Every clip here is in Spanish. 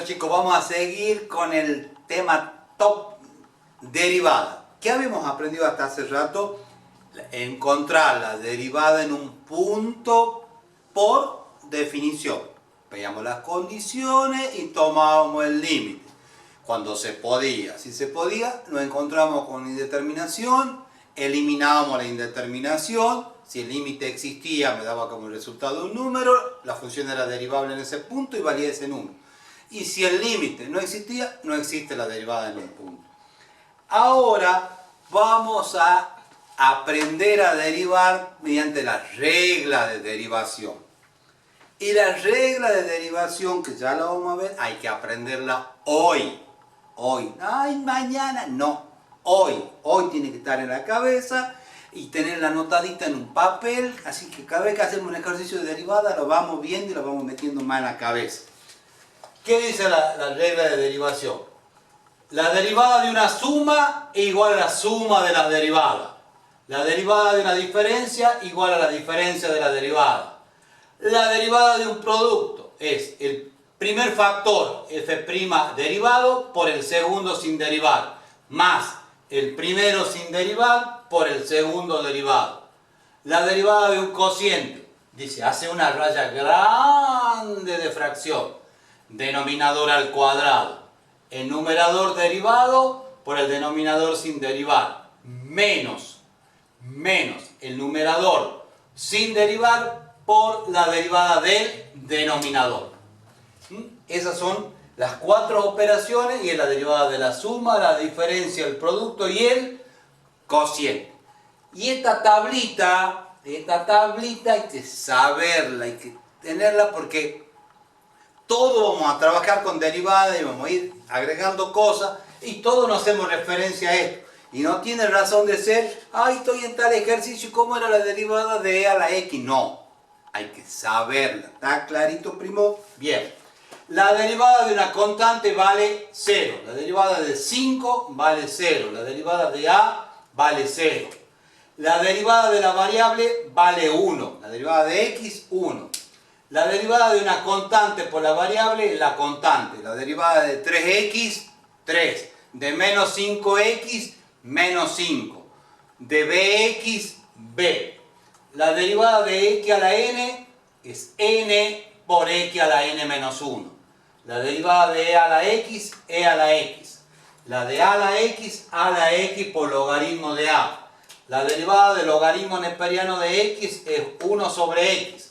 Bueno chicos, vamos a seguir con el tema top derivada. ¿Qué habíamos aprendido hasta hace rato? Encontrar la derivada en un punto por definición. Veíamos las condiciones y tomábamos el límite. Cuando se podía, si se podía, lo encontramos con indeterminación, eliminábamos la indeterminación. Si el límite existía, me daba como resultado un número, la función era derivable en ese punto y valía ese número. Y si el límite no existía, no existe la derivada en un punto. Ahora vamos a aprender a derivar mediante la regla de derivación. Y la regla de derivación, que ya la vamos a ver, hay que aprenderla hoy. Hoy. Ay, mañana. No. Hoy. Hoy tiene que estar en la cabeza y tenerla anotadita en un papel. Así que cada vez que hacemos un ejercicio de derivada lo vamos viendo y lo vamos metiendo más en la cabeza. ¿Qué dice la regla de derivación? La derivada de una suma es igual a la suma de las derivadas. La derivada de una diferencia igual a la diferencia de la derivada. La derivada de un producto es el primer factor f' derivado por el segundo sin derivar, más el primero sin derivar por el segundo derivado. La derivada de un cociente, dice, hace una raya grande de fracción. Denominador al cuadrado, el numerador derivado por el denominador sin derivar, menos el numerador sin derivar por la derivada del denominador. Esas son las cuatro operaciones y es la derivada de la suma, la diferencia, el producto y el cociente. Y esta tablita hay que saberla, hay que tenerla porque todos vamos a trabajar con derivadas y vamos a ir agregando cosas y todos nos hacemos referencia a esto. Y no tiene razón de ser, ay, estoy en tal ejercicio, ¿cómo era la derivada de e a la x? No, hay que saberla. ¿Está clarito, primo? Bien. La derivada de una constante vale 0. La derivada de 5 vale 0. La derivada de a vale 0. La derivada de la variable vale 1. La derivada de x, 1. La derivada de una constante por la variable es la constante. La derivada de 3x, 3. De menos 5x, menos 5. De bx, b. La derivada de x a la n es n por x a la n menos 1. La derivada de e a la x, e a la x. La de a la x por logaritmo de a. La derivada del logaritmo neperiano de x es 1 sobre x.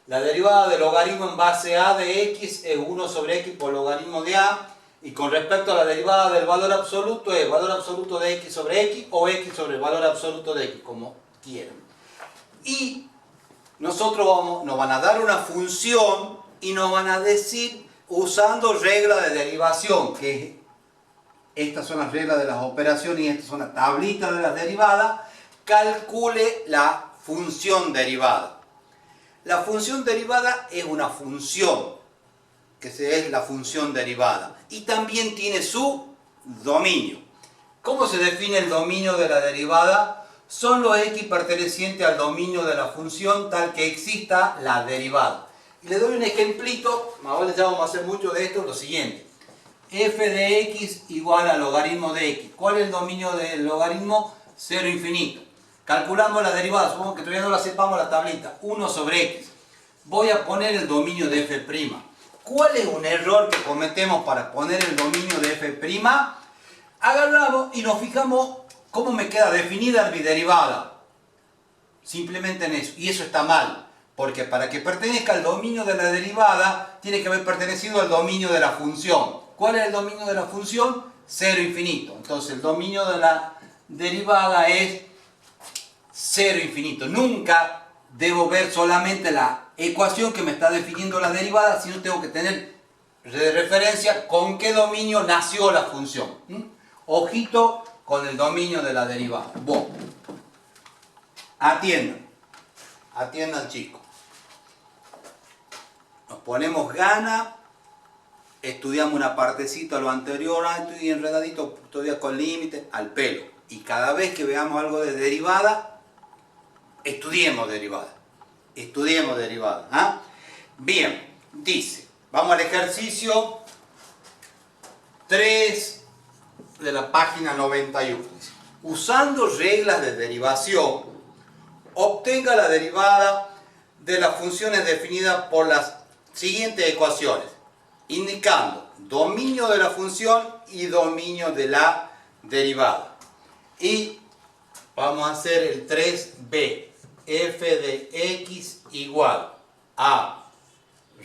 La derivada del logaritmo en base a de x es 1 sobre x por logaritmo de a. Y con respecto a la derivada del valor absoluto es valor absoluto de x sobre x o x sobre el valor absoluto de x, como quieran. Y nosotros nos van a dar una función y nos van a decir, usando regla de derivación, que estas son las reglas de las operaciones y estas son las tablitas de las derivadas, calcule la función derivada. La función derivada es una función, que es la función derivada, y también tiene su dominio. ¿Cómo se define el dominio de la derivada? Son los x pertenecientes al dominio de la función tal que exista la derivada. Y le doy un ejemplito, ahora ya vamos a hacer mucho de esto, lo siguiente. F de x igual al logaritmo de x. ¿Cuál es el dominio del logaritmo? 0 infinito. Calculamos la derivada, supongo que todavía no la sepamos la tablita, 1 sobre x. Voy a poner el dominio de f'. ¿Cuál es un error que cometemos para poner el dominio de f'? Agarramos y nos fijamos cómo me queda definida mi derivada. Simplemente en eso. Y eso está mal, porque para que pertenezca al dominio de la derivada, tiene que haber pertenecido al dominio de la función. ¿Cuál es el dominio de la función? 0 infinito. Entonces el dominio de la derivada es 0 infinito. Nunca debo ver solamente la ecuación que me está definiendo la derivada, sino tengo que tener de referencia con qué dominio nació la función. Ojito con el dominio de la derivada. Bueno, atiendan chicos. Nos ponemos ganas, estudiamos una partecita a lo anterior, estoy enredadito todavía con límites, al pelo. Y cada vez que veamos algo de derivada, estudiemos derivada. Bien, dice, vamos al ejercicio 3 de la página 91. Usando reglas de derivación, obtenga la derivada de las funciones definidas por las siguientes ecuaciones, indicando dominio de la función y dominio de la derivada. Y vamos a hacer el 3b, f de x igual a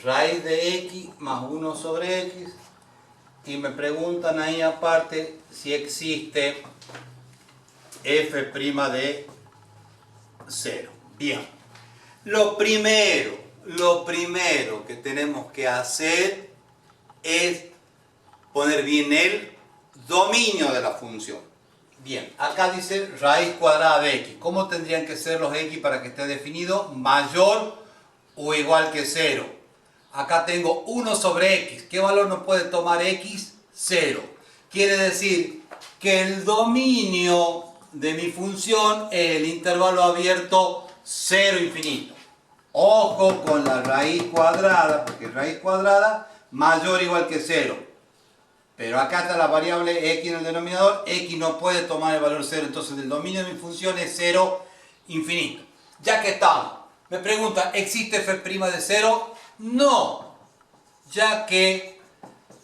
raíz de x más 1 sobre x. Y me preguntan ahí aparte si existe f' de 0. Bien, lo primero que tenemos que hacer es poner bien el dominio de la función. Bien, acá dice raíz cuadrada de x. ¿Cómo tendrían que ser los x para que esté definido? Mayor o igual que 0. Acá tengo 1 sobre x. ¿Qué valor nos puede tomar x? 0. Quiere decir que el dominio de mi función es el intervalo abierto 0 infinito. Ojo con la raíz cuadrada, porque raíz cuadrada mayor o igual que 0. Pero acá está la variable x en el denominador, x no puede tomar el valor 0, entonces el dominio de mi función es 0 infinito. Ya que estamos, me pregunta, ¿existe f' de 0? No, ya que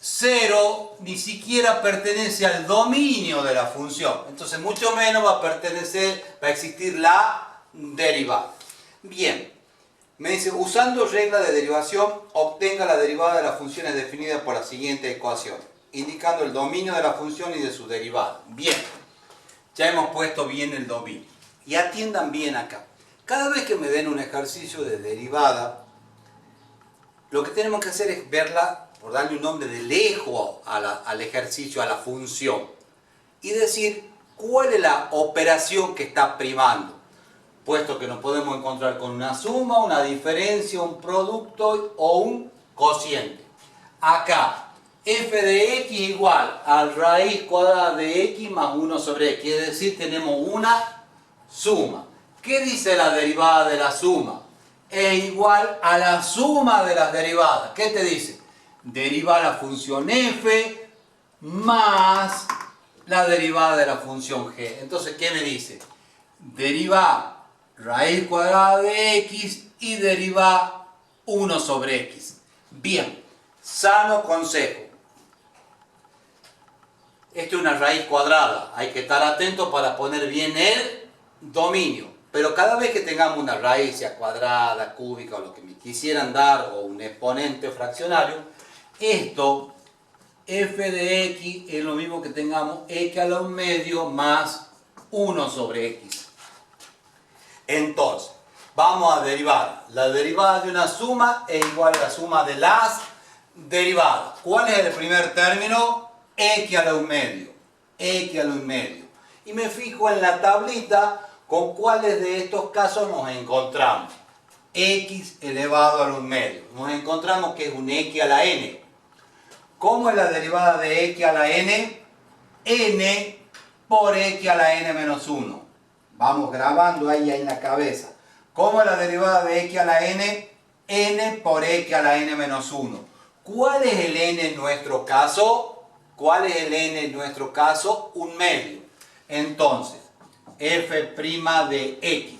0 ni siquiera pertenece al dominio de la función, entonces mucho menos va a existir la derivada. Bien, me dice, usando regla de derivación, obtenga la derivada de las funciones definidas por la siguiente ecuación, indicando el dominio de la función y de su derivada. Bien, ya hemos puesto bien el dominio. Y atiendan bien acá. Cada vez que me den un ejercicio de derivada, lo que tenemos que hacer es verla, por darle un nombre de lejos al ejercicio, a la función, y decir cuál es la operación que está primando, puesto que nos podemos encontrar con una suma, una diferencia, un producto o un cociente. Acá, f de x igual a raíz cuadrada de x más 1 sobre x, es decir, tenemos una suma. ¿Qué dice la derivada de la suma? Es igual a la suma de las derivadas. ¿Qué te dice? Deriva la función f más la derivada de la función g. Entonces, ¿qué me dice? Deriva raíz cuadrada de x y deriva 1 sobre x. Bien, sano consejo. Esto es una raíz cuadrada. Hay que estar atento para poner bien el dominio. Pero cada vez que tengamos una raíz, sea cuadrada, cúbica o lo que me quisieran dar, o un exponente fraccionario, esto, f de x, es lo mismo que tengamos x a la 1 medio más 1 sobre x. Entonces, vamos a derivar. La derivada de una suma es igual a la suma de las derivadas. ¿Cuál es el primer término? X a la 1 medio. X a la 1 medio. Y me fijo en la tablita con cuáles de estos casos nos encontramos. X elevado a la 1 medio. Nos encontramos que es un x a la n. ¿Cómo es la derivada de x a la n? N por x a la n menos 1. Vamos grabando ahí en la cabeza. ¿Cómo es la derivada de x a la n? N por x a la n menos 1. ¿Cuál es el n en nuestro caso? ¿Cuál es el n en nuestro caso? 1 medio. Entonces, f' de x.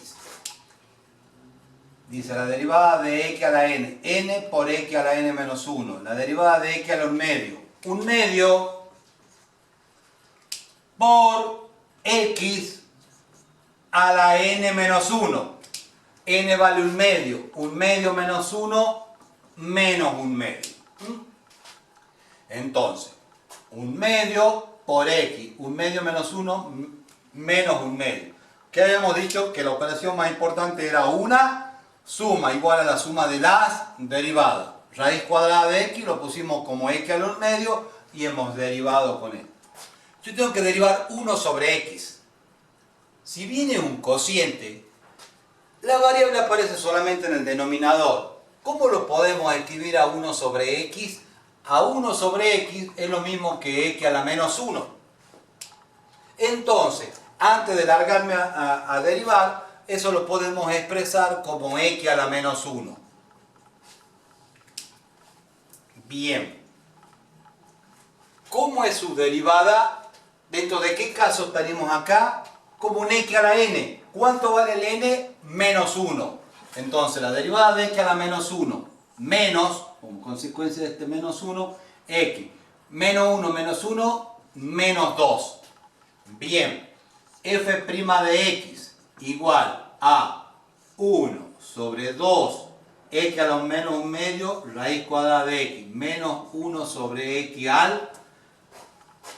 Dice la derivada de x a la n. N por x a la n menos 1. La derivada de x a la 1 medio. 1 medio por x a la n menos 1. N vale 1 medio. 1 medio menos 1 menos 1 medio. Entonces, 1 medio por x. 1 medio menos 1 menos 1 medio. ¿Qué habíamos dicho? Que la operación más importante era una suma igual a la suma de las derivadas. Raíz cuadrada de x lo pusimos como x a la 1 medio y hemos derivado con él. Yo tengo que derivar 1 sobre x. Si viene un cociente, la variable aparece solamente en el denominador. ¿Cómo lo podemos escribir a 1 sobre x? A 1 sobre x es lo mismo que x a la menos 1. Entonces, antes de largarme a derivar, eso lo podemos expresar como x a la menos 1. Bien. ¿Cómo es su derivada? ¿Dentro de qué caso tenemos acá? Como un x a la n. ¿Cuánto vale el n? Menos 1. Entonces la derivada de x a la menos 1 menos, como consecuencia de este menos 1, x. Menos 1 menos 1, menos 2. Bien, f' de x igual a 1 sobre 2 x a la menos 1 medio raíz cuadrada de x menos 1 sobre x al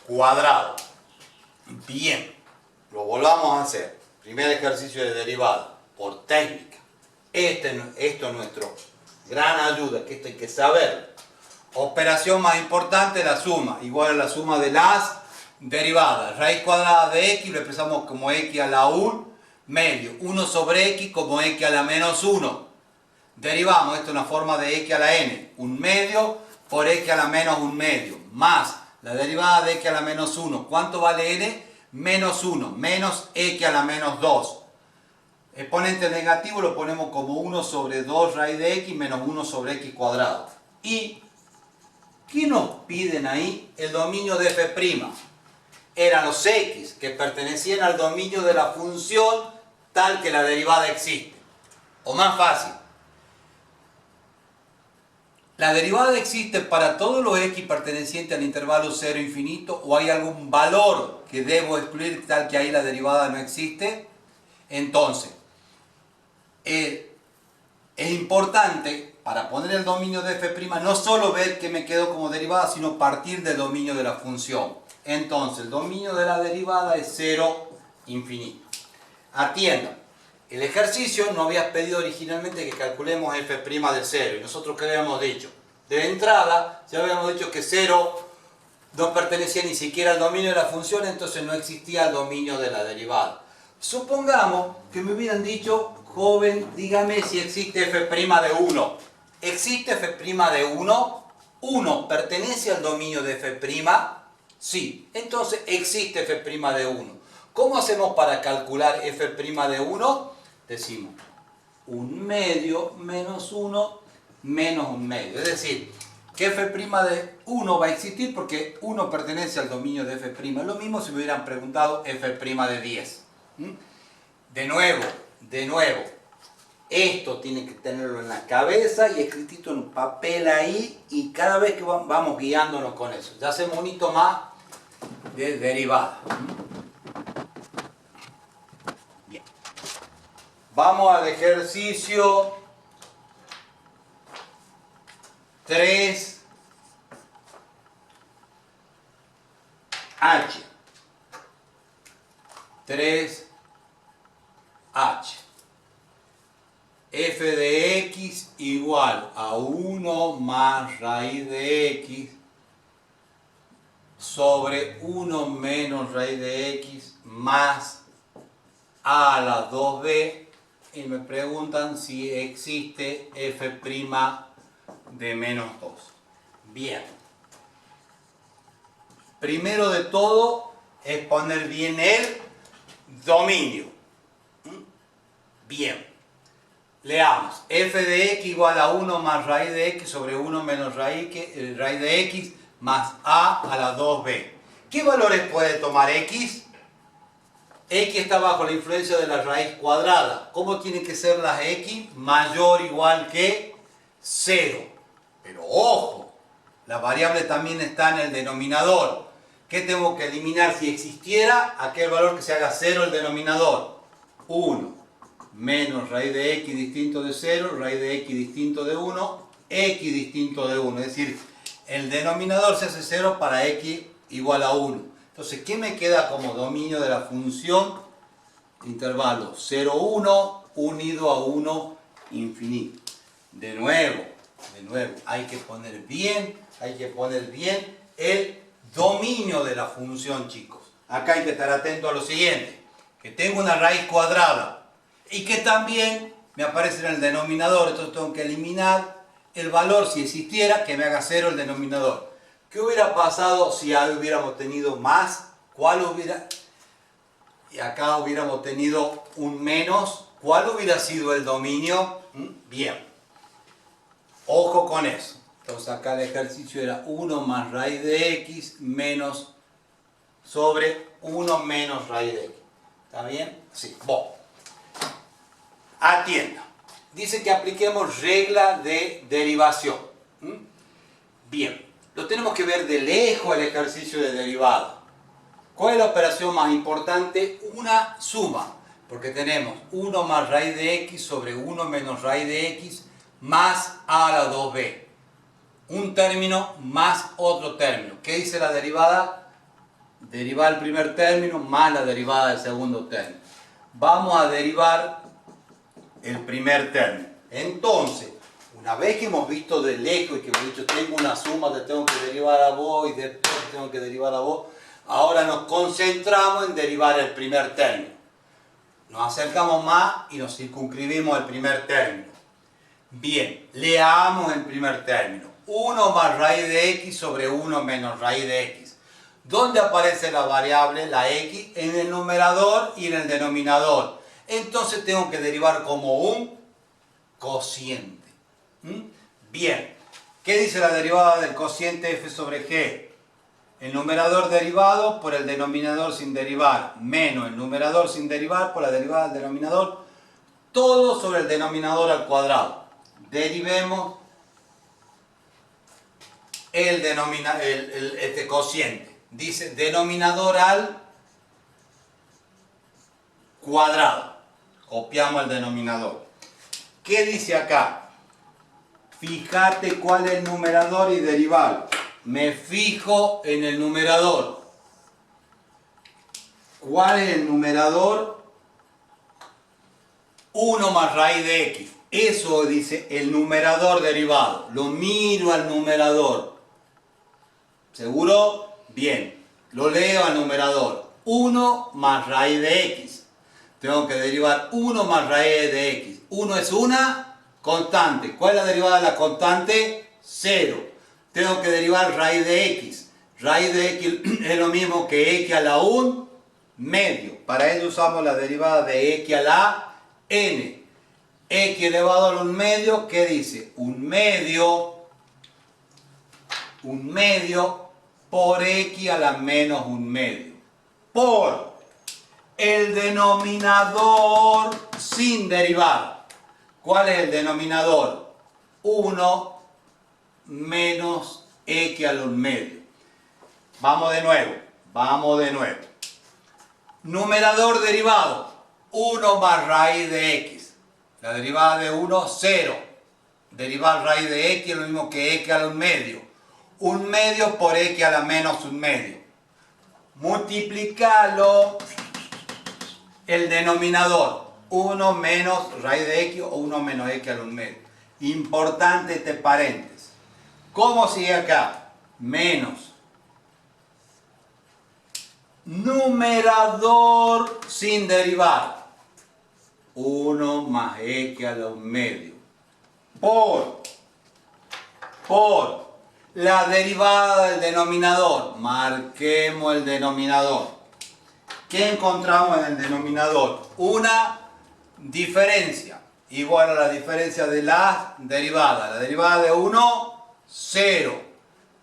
cuadrado. Bien, lo volvamos a hacer. Primer ejercicio de derivada por técnica. Esto es nuestro gran ayuda, que esto hay que saber. Operación más importante, la suma, igual a la suma de las derivadas. Raíz cuadrada de x lo expresamos como x a la 1 medio. 1 sobre x como x a la menos 1. Derivamos, esto es una forma de x a la n. 1 medio por x a la menos 1 medio. Más la derivada de x a la menos 1. ¿Cuánto vale n? Menos 1. Menos x a la menos 2. Exponente negativo lo ponemos como 1 sobre 2 raíz de x menos 1 sobre x cuadrado. ¿Y qué nos piden ahí? El dominio de f'. Eran los x que pertenecían al dominio de la función tal que la derivada existe. O más fácil, ¿la derivada existe para todos los x pertenecientes al intervalo 0 infinito o hay algún valor que debo excluir tal que ahí la derivada no existe? Entonces, es importante para poner el dominio de f' no solo ver que me quedó como derivada, sino partir del dominio de la función. Entonces, el dominio de la derivada es 0 infinito. Atiendan, el ejercicio nos había pedido originalmente que calculemos f' de 0 y nosotros ¿qué habíamos dicho? De entrada ya habíamos dicho que 0 no pertenecía ni siquiera al dominio de la función, entonces no existía el dominio de la derivada. Supongamos que me hubieran dicho, joven, dígame si existe f' de 1. ¿Existe f' de 1? 1 pertenece al dominio de f'. Sí, entonces existe f' de 1. ¿Cómo hacemos para calcular f' de 1? Decimos 1 medio menos 1 menos 1 medio. Es decir, que f' de 1 va a existir porque 1 pertenece al dominio de f'. Es lo mismo si me hubieran preguntado f' de 10. De nuevo, esto tiene que tenerlo en la cabeza y escritito en un papel ahí y cada vez que vamos guiándonos con eso. Ya hacemos un hito más de derivada. Bien. Vamos al ejercicio 3H. F de x igual a 1 más raíz de x sobre 1 menos raíz de x más a a la 2b y me preguntan si existe f' de menos 2. Bien. Primero de todo es poner bien el dominio. Bien. Leamos. F de x igual a 1 más raíz de x sobre 1 menos raíz de x más a la 2b. ¿Qué valores puede tomar x? X está bajo la influencia de la raíz cuadrada. ¿Cómo tienen que ser las x? Mayor o igual que 0. Pero ojo, la variable también está en el denominador. ¿Qué tengo que eliminar si existiera? Aquel valor que se haga 0 el denominador. 1 menos raíz de x distinto de 0, raíz de x distinto de 1, x distinto de 1. Es decir, el denominador se hace 0 para x igual a 1. Entonces, ¿qué me queda como dominio de la función? Intervalo 0, 1, unido a 1, infinito. De nuevo, hay que poner bien el dominio de la función, chicos. Acá hay que estar atento a lo siguiente, que tengo una raíz cuadrada y que también me aparece en el denominador, entonces tengo que eliminar el valor, si existiera, que me haga 0 el denominador. ¿Qué hubiera pasado si ahí hubiéramos tenido más? ¿Cuál hubiera? Y acá hubiéramos tenido un menos. ¿Cuál hubiera sido el dominio? Bien. Ojo con eso. Entonces acá el ejercicio era 1 más raíz de x menos sobre 1 menos raíz de x. ¿Está bien? Sí. Bueno. Atienda. Dice que apliquemos regla de derivación. Bien. Lo tenemos que ver de lejos el ejercicio de derivada. ¿Cuál es la operación más importante? Una suma. Porque tenemos 1 más raíz de x sobre 1 menos raíz de x más a a la 2b. Un término más otro término. ¿Qué dice la derivada? Derivar el primer término más la derivada del segundo término. Vamos a derivar el primer término. Entonces, una vez que hemos visto de lejos y que hemos dicho tengo una suma, te tengo que derivar a vos y después tengo que derivar a vos, ahora nos concentramos en derivar el primer término. Nos acercamos más y nos circunscribimos al primer término. Bien, leamos el primer término. 1 más raíz de x sobre 1 menos raíz de x. ¿Dónde aparece la variable, la x? En el numerador y en el denominador. Entonces tengo que derivar como un cociente. Bien, ¿qué dice la derivada del cociente f sobre g? El numerador derivado por el denominador sin derivar, menos el numerador sin derivar por la derivada del denominador, todo sobre el denominador al cuadrado. Derivemos este cociente. Dice denominador al cuadrado. Copiamos el denominador. ¿Qué dice acá? Fíjate cuál es el numerador y derivado. Me fijo en el numerador. ¿Cuál es el numerador? 1 más raíz de x. Eso dice el numerador derivado. Lo miro al numerador. ¿Seguro? Bien. Lo leo al numerador. 1 más raíz de x. Tengo que derivar 1 más raíz de x. 1 es una constante. ¿Cuál es la derivada de la constante? 0. Tengo que derivar raíz de x. Raíz de x es lo mismo que x a la 1 medio. Para ello usamos la derivada de x a la n. X elevado a 1 medio, ¿qué dice? 1 medio por x a la menos 1 medio. Por el denominador sin derivar. ¿Cuál es el denominador? 1 menos x al 1 medio. Vamos de nuevo. Numerador derivado. 1 más raíz de x. La derivada de 1, 0. Derivar raíz de x es lo mismo que x al 1 medio. 1 medio por x a la menos 1 medio. Multiplicarlo el denominador. 1 menos raíz de x o 1 menos x al 1 medio. Importante este paréntesis. ¿Cómo sigue acá? Menos. Numerador sin derivar. 1 más x a la 1 medio. Por la derivada del denominador. Marquemos el denominador. ¿Qué encontramos en el denominador? Una diferencia. Igual a la diferencia de la derivada. La derivada de 1, 0.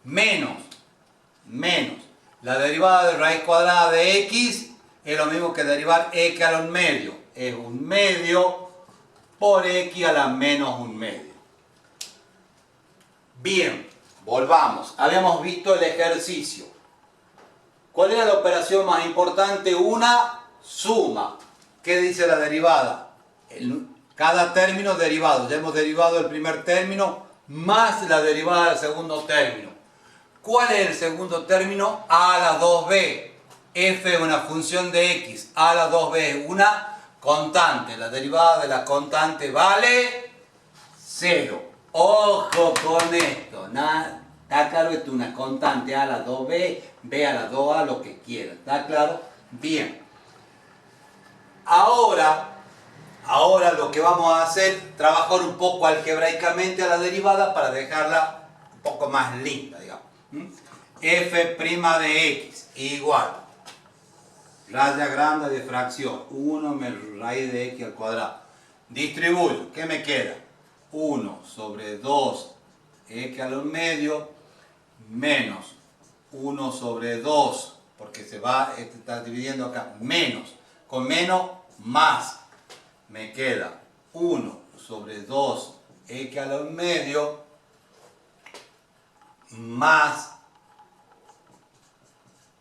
Menos. La derivada de raíz cuadrada de x es lo mismo que derivar x a la 1 medio. Es 1 medio por x a la menos 1 medio. Bien, volvamos. Habíamos visto el ejercicio. ¿Cuál era la operación más importante? Una suma. ¿Qué dice la derivada? Cada término derivado. Ya hemos derivado el primer término más la derivada del segundo término. ¿Cuál es el segundo término? A a la 2b. F es una función de x. A a la 2b es una constante. La derivada de la constante vale 0. Ojo con esto. Está claro que esto es una constante. A a la 2b, b a la 2a, lo que quiera. ¿Está claro? Bien. Ahora lo que vamos a hacer, trabajar un poco algebraicamente a la derivada para dejarla un poco más linda, digamos. F' de x igual, raya grande de fracción, 1 menos raíz de x al cuadrado. Distribuyo, ¿qué me queda? 1 sobre 2 x a lo medio menos 1 sobre 2, porque se va a estar dividiendo acá, menos, con menos, más, me queda 1 sobre 2 x a lo medio más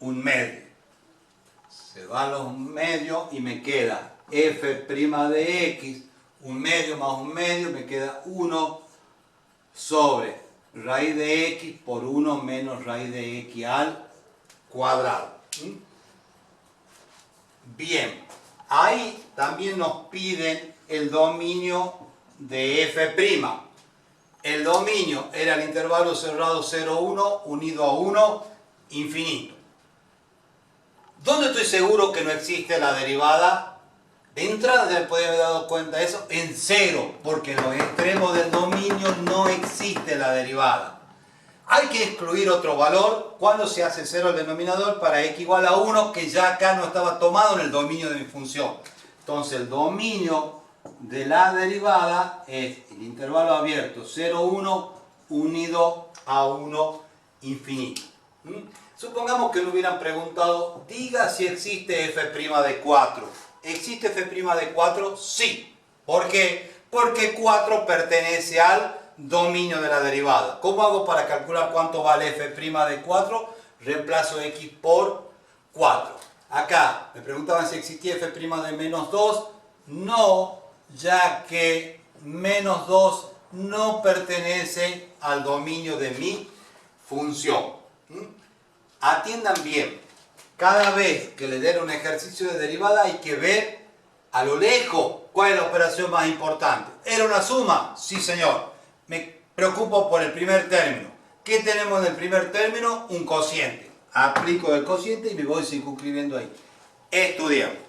un medio. Se van los medios y me queda f' de x, un medio más un medio, me queda 1 sobre raíz de x por 1 menos raíz de x al cuadrado. Bien, ahí también nos piden el dominio de f'. El dominio era el intervalo cerrado 0, 1 unido a 1, infinito. ¿Dónde estoy seguro que no existe la derivada? De entrada se puede haber dado cuenta de eso, en 0, porque en los extremos del dominio no existe la derivada. Hay que excluir otro valor cuando se hace 0 el denominador para x igual a 1, que ya acá no estaba tomado en el dominio de mi función. Entonces el dominio de la derivada es el intervalo abierto 0, 1 unido a 1 infinito. Supongamos que le hubieran preguntado, diga si existe f' de 4. ¿Existe f' de 4? Sí. ¿Por qué? Porque 4 pertenece al dominio de la derivada. ¿Cómo hago para calcular cuánto vale f' de 4? Reemplazo x por 4. Acá me preguntaban si existía f' de menos 2. No, ya que menos 2 no pertenece al dominio de mi función. Atiendan bien, cada vez que le den un ejercicio de derivada hay que ver a lo lejos cuál es la operación más importante. ¿Era una suma? Sí, señor. Me preocupo por el primer término. ¿Qué tenemos en el primer término? Un cociente. Aplico el cociente y me voy circunscribiendo ahí. Estudiamos.